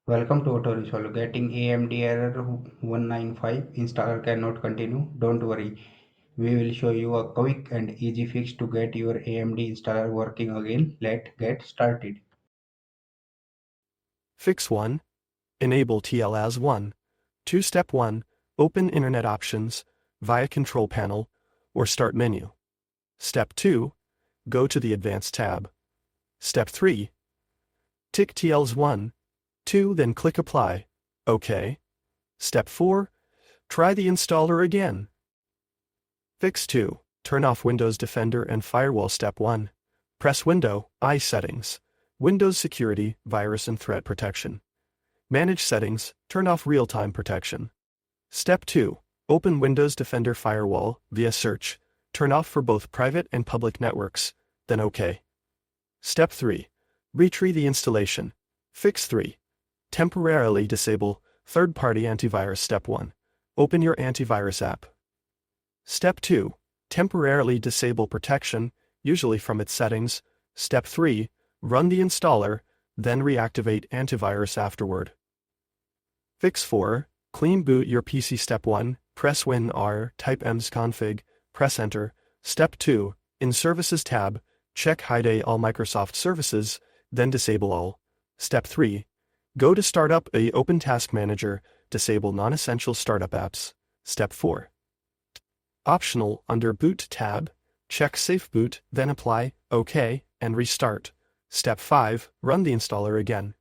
Welcome to Auto Resolve. Getting AMD Error 195. Installer cannot continue. Don't worry. We will show you a quick and easy fix to get your AMD installer working again. Let's get started. Fix 1. Enable TL as 1. 2. Step 1. Open Internet Options via Control Panel or Start menu. Step 2. Go to the Advanced tab. Step 3. Tick TL's 1, 2, then click Apply. OK. Step 4. Try the installer again. Fix 2. Turn off Windows Defender and Firewall. Step 1. Press Window, I Settings, Windows Security, Virus and Threat Protection. Manage Settings, turn off Real-Time Protection. Step 2. Open Windows Defender Firewall via search, turn off for both private and public networks, then OK. Step 3. Retree the installation. Fix 3. Temporarily disable third-party antivirus. Step 1. Open your antivirus app. Step 2. Temporarily disable protection, usually from its settings. Step 3. Run the installer, then reactivate antivirus afterward. Fix 4. Clean boot your PC. Step 1. Press WinR, type msconfig, press Enter. Step 2. In Services tab, check Hide all Microsoft services, then disable all. Step 3. Go to Startup a Open Task Manager, disable non-essential startup apps. Step 4. Optional under Boot tab, check Safe Boot, then apply, OK, and restart. Step 5. Run the installer again.